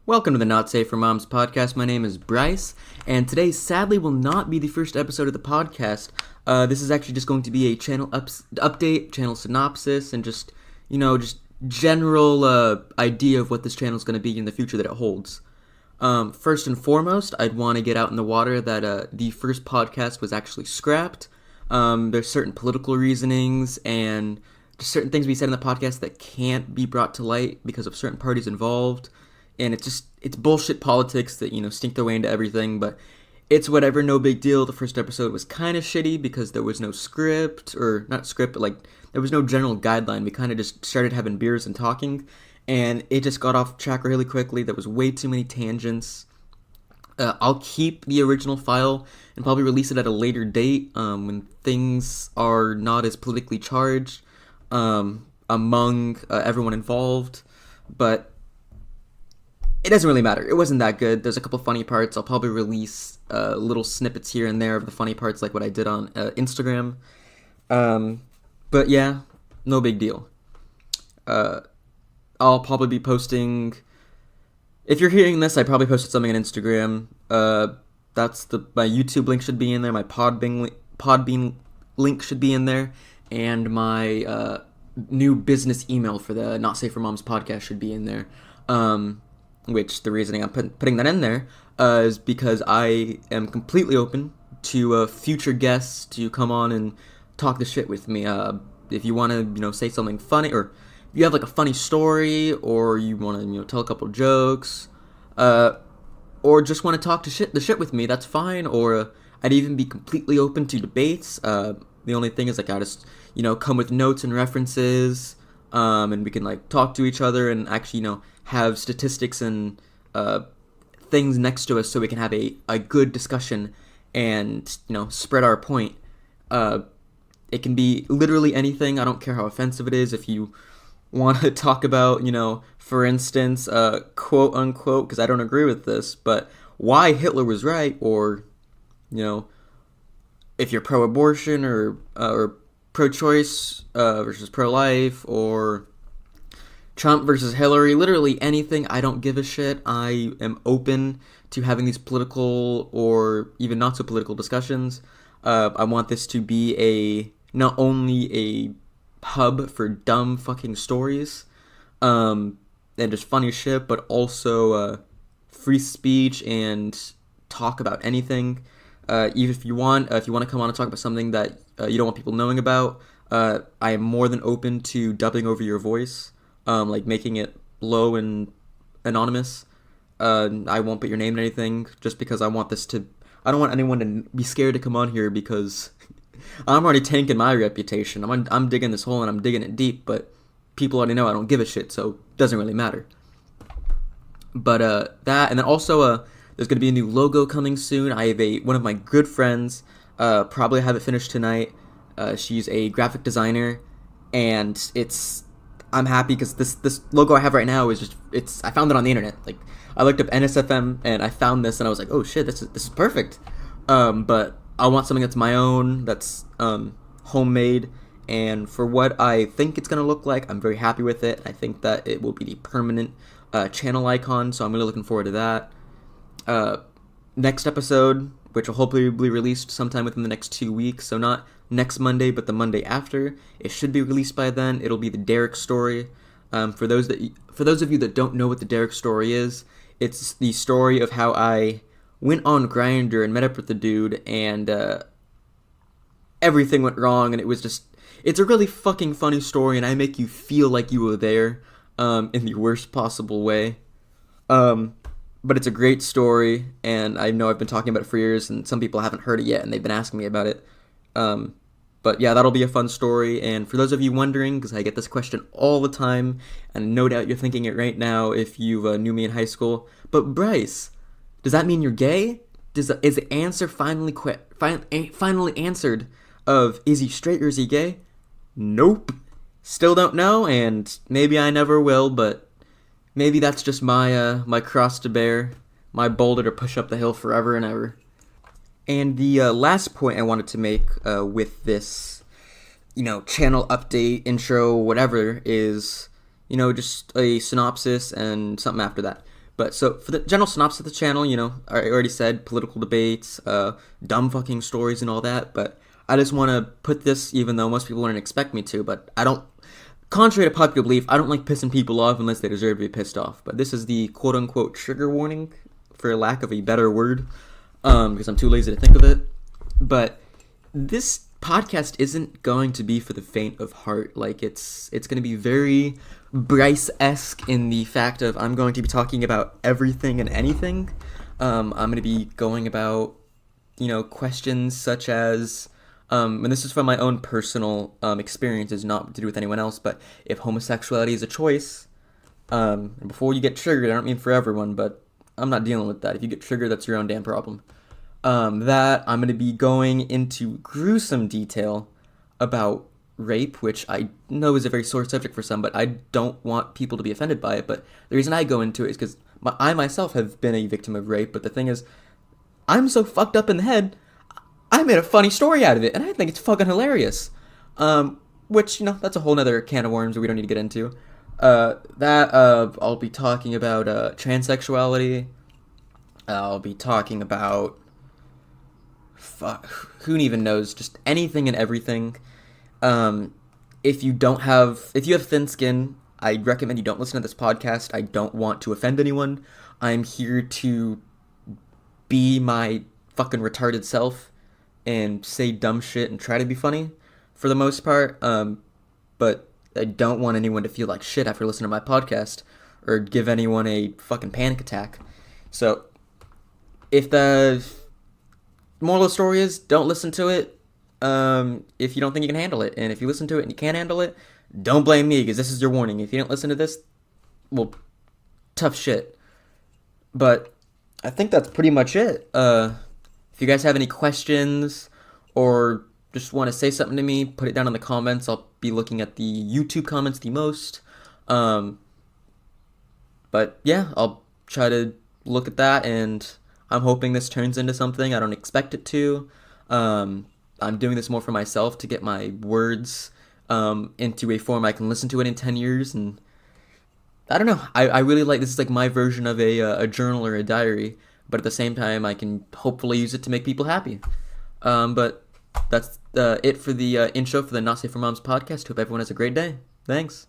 Welcome to the Not Safe for Moms podcast. My name is Bryce, and today sadly will not be the first episode of the podcast. This is actually just going to be a channel update, channel synopsis, and just general idea of what this channel is going to be in the future that it holds. First and foremost, I'd want to get out in the water that the first podcast was actually scrapped. There's certain political reasonings and just certain things we said in the podcast that can't be brought to light because of certain parties involved. And it's bullshit politics that, stink their way into everything, but it's whatever, no big deal. The first episode was kind of shitty because there was no script, or not script, but there was no general guideline. We kind of just started having beers and talking, and it just got off track really quickly. There was way too many tangents. I'll keep the original file and probably release it at a later date when things are not as politically charged among everyone involved, but it doesn't really matter. It wasn't that good. There's a couple funny parts. I'll probably release little snippets here and there of the funny parts, like what I did on Instagram. But yeah, no big deal. I'll probably be posting. If you're hearing this, I probably posted something on Instagram. My YouTube link should be in there. My Podbean link should be in there, and my new business email for the Not Safe for Moms podcast should be in there. Which the reasoning I'm putting that in there is because I am completely open to future guests to come on and talk the shit with me. If you want to, say something funny, or if you have like a funny story, or you want to, tell a couple jokes, or just want to talk the shit with me, that's fine. Or I'd even be completely open to debates. The only thing is I just, come with notes and references, and we can talk to each other and actually, have statistics and things next to us so we can have a good discussion and, spread our point. It can be literally anything. I don't care how offensive it is. If you want to talk about, for instance, quote unquote, because I don't agree with this, but why Hitler was right, or, if you're pro-abortion or pro-choice versus pro-life, or Trump versus Hillary, literally anything, I don't give a shit. I am open to having these political or even not so political discussions. I want this to be not only a hub for dumb fucking stories, and just funny shit, but also free speech and talk about anything. Even if you want to come on and talk about something that you don't want people knowing about, I am more than open to dubbing over your voice. Making it low and anonymous. I won't put your name in anything just because I don't want anyone to be scared to come on here because I'm already tanking my reputation. I'm digging this hole and I'm digging it deep, but people already know I don't give a shit, so it doesn't really matter. But that, and then also there's going to be a new logo coming soon. I have one of my good friends, probably have it finished tonight. She's a graphic designer, and I'm happy because this logo I have right now is I found it on the internet. I looked up NSFM and I found this and I was like, oh shit, this is perfect. But I want something that's my own, that's homemade, and for what I think it's gonna look like, I'm very happy with it. I think that it will be the permanent channel icon, so I'm really looking forward to that. Next episode, which will hopefully be released sometime within the next 2 weeks, so not next Monday, but the Monday after. It should be released by then. It'll be the Derek story. For those of you that don't know what the Derek story is, it's the story of how I went on Grindr and met up with the dude, and everything went wrong, and it's a really fucking funny story, and I make you feel like you were there, in the worst possible way. But it's a great story, and I know I've been talking about it for years, and some people haven't heard it yet, and they've been asking me about it. But yeah, that'll be a fun story, and for those of you wondering, because I get this question all the time, and no doubt you're thinking it right now if you knew me in high school, but Bryce, does that mean you're gay? Is the answer finally answered of is he straight or is he gay? Nope. Still don't know, and maybe I never will, but maybe that's just my cross to bear, my boulder to push up the hill forever and ever. And the last point I wanted to make with this, channel update, intro, whatever, is, just a synopsis and something after that. But so for the general synopsis of the channel, I already said political debates, dumb fucking stories, and all that. But I just want to put this, even though most people wouldn't expect me to. But I don't. Contrary to popular belief, I don't like pissing people off unless they deserve to be pissed off. But this is the quote unquote trigger warning, for lack of a better word, because I'm too lazy to think of it. But this podcast isn't going to be for the faint of heart. Like, it's going to be very Bryce-esque in the fact of I'm going to be talking about everything and anything. I'm going to be going about, questions such as, and this is from my own personal experiences, not to do with anyone else, but if homosexuality is a choice, and before you get triggered, I don't mean for everyone, but I'm not dealing with that. If you get triggered, that's your own damn problem. That I'm going to be going into gruesome detail about rape, which I know is a very sore subject for some, but I don't want people to be offended by it. But the reason I go into it is because I myself have been a victim of rape, but the thing is, I'm so fucked up in the head, I made a funny story out of it, and I think it's fucking hilarious. Which, that's a whole nother can of worms that we don't need to get into. I'll be talking about transsexuality. I'll be talking about who even knows, just anything and everything. If you have thin skin, I recommend you don't listen to this podcast. I don't want to offend anyone. I'm here to be my fucking retarded self and say dumb shit and try to be funny for the most part. But I don't want anyone to feel like shit after listening to my podcast or give anyone a fucking panic attack. So if the moral of the story is, don't listen to it if you don't think you can handle it. And if you listen to it and you can't handle it, don't blame me, because this is your warning. If you don't listen to this, well, tough shit. But I think that's pretty much it. If you guys have any questions or just want to say something to me, put it down in the comments. I'll be looking at the YouTube comments the most. But yeah, I'll try to look at that, and I'm hoping this turns into something. I don't expect it to. I'm doing this more for myself to get my words into a form I can listen to it in 10 years. And I don't know. I really like this. Is like my version of a journal or a diary. But at the same time, I can hopefully use it to make people happy. But that's it for the intro for the Not Safe for Moms podcast. Hope everyone has a great day. Thanks.